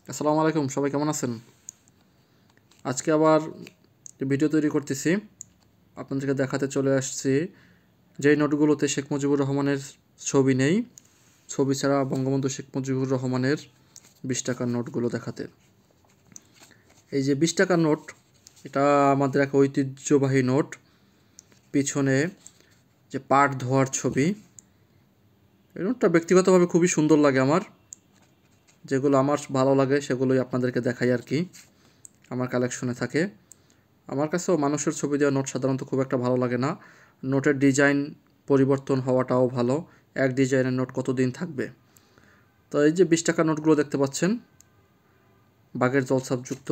আসসালামু আলাইকুম, সবাই কেমন আছেন? আজকে আবার ভিডিও তৈরি করতেছি। আপনাদেরকে দেখাতে চলে আসছি যেই নোটগুলোতে শেখ মুজিবুর রহমানের ছবি নেই, ছবি ছাড়া বঙ্গবন্ধু শেখ মুজিবুর রহমানের 20 টাকার নোটগুলো দেখাতে। এই যে 20 টাকার নোট, এটা আমাদের এক ঐতিহ্যবাহী নোট। পিছনে যে পাট ধোয়ার ছবি, এই নোটটা ব্যক্তিগতভাবে খুবই সুন্দর লাগে আমার। যেগুলো আমার ভালো লাগে সেগুলোই আপনাদেরকে দেখাই আর কি, আমার কালেকশনে থাকে। আমার কাছেও মানুষের ছবি দেওয়া নোট সাধারণত খুব একটা ভালো লাগে না। নোটের ডিজাইন পরিবর্তন হওয়াটাও ভালো। এক ডিজাইনের নোট কতদিন থাকবে? তো এই যে 20 টাকার নোটগুলো দেখতে পাচ্ছেন, বাঘের জলছাপযুক্ত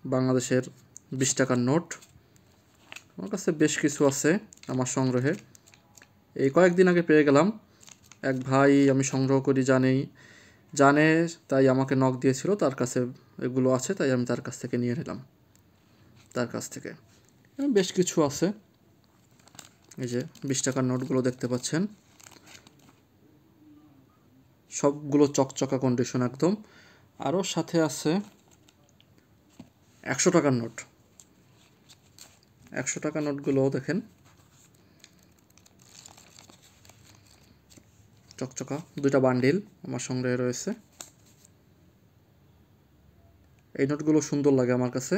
বাংলাদেশের 20 টাকার নোট। আমার কাছে বেশ কিছু আছে আমার সংগ্রহে। এই কয়েকদিন আগে পেয়ে গেলাম। এক ভাই আমি সংগ্রহ করি জানে তাই আমাকে নক দিয়েছিল, তার কাছে এগুলো আছে, তাই আমি তার কাছ থেকে নিয়ে নিলাম। তার কাছ থেকে বেশ কিছু আছে। এই যে 20 টাকার নোটগুলো দেখতে পাচ্ছেন, সবগুলো চকচকা কন্ডিশন একদম। আরও সাথে আছে 100 টাকার নোট। 100 টাকার নোটগুলোও দেখেন চকচকা, দুইটা বান্ডিল আমার সংগ্রহে রয়েছে। এই নোটগুলো সুন্দর লাগে আমার কাছে,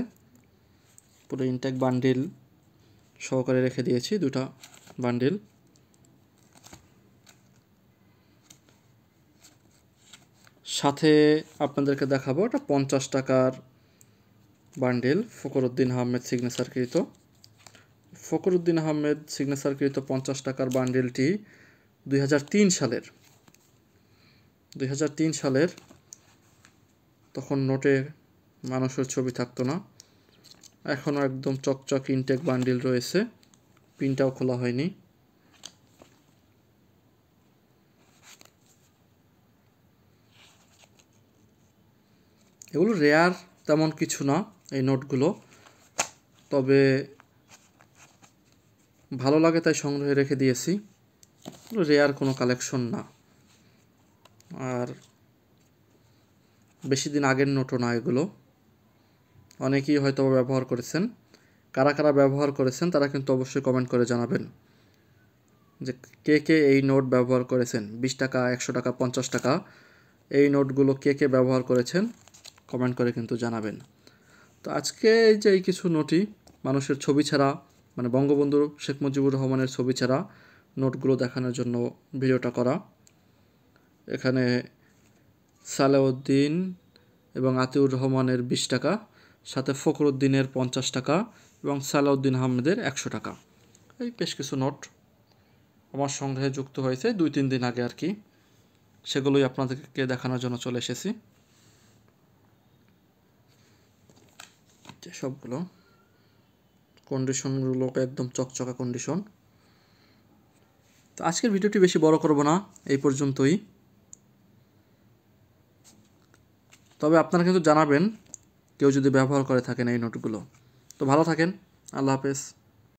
পুরো ইনটেক বান্ডিল সহকারে রেখে দিয়েছি, দুটা বান্ডিল। সাথে আপনাদেরকে দেখাবো এটা 50 টাকার বান্ডিল, ফখরুদ্দিন আহমেদ সিগনেচারকৃত। ফখরুদ্দিন আহমেদ সিগনেচারকৃত 50 টাকার বান্ডিলটি 2003 সালের। তখন নোটে মানুষের ছবি থাকতো না। এখনও একদম চকচক ইনটেক বান্ডিল রয়েছে, পিনটাও খোলা হয়নি। এগুলো রেয়ার তেমন কিছু না এই নোটগুলো, তবে ভালো লাগে তাই সংগ্রহে রেখে দিয়েছি। রেয়ার কোনো কালেকশন না, আর বেশি দিন আগের নোটও না এগুলো। অনেকেই হয়তো ব্যবহার করেছেন। কারা কারা ব্যবহার করেছেন তারা কিন্তু অবশ্যই কমেন্ট করে জানাবেন যে কে কে এই নোট ব্যবহার করেছেন। 20 টাকা, 100 টাকা, 50 টাকা এই নোটগুলো কে কে ব্যবহার করেছেন কমেন্ট করে কিন্তু জানাবেন। তো আজকে এই যে এই কিছু নোটই মানুষের ছবি ছাড়া, মানে বঙ্গবন্ধু শেখ মুজিবুর রহমানের ছবি ছাড়া নোটগুলো দেখানোর জন্য ভিডিওটা করা। এখানে সালেউদ্দিন এবং আতিউর রহমানের 20 টাকা, সাথে ফখরুদ্দিনের 50 টাকা এবং সালাউদ্দিন আহমেদের 100 টাকা। এই বেশ কিছু নোট আমার সংগ্রহে যুক্ত হয়েছে 2-3 দিন আগে আর কি, সেগুলোই আপনাদেরকে দেখানোর জন্য চলে এসেছি। সবগুলো কন্ডিশনগুলো একদম চকচকা কন্ডিশন। তো আজকের ভিডিওটি বেশি বড় করব না, এই পর্যন্তই। তবে আপনারা কিন্তু জানাবেন কেউ যদি ব্যবহার করে থাকেন এই নোটগুলো। তো ভালো থাকেন, আল্লাহ হাফেজ।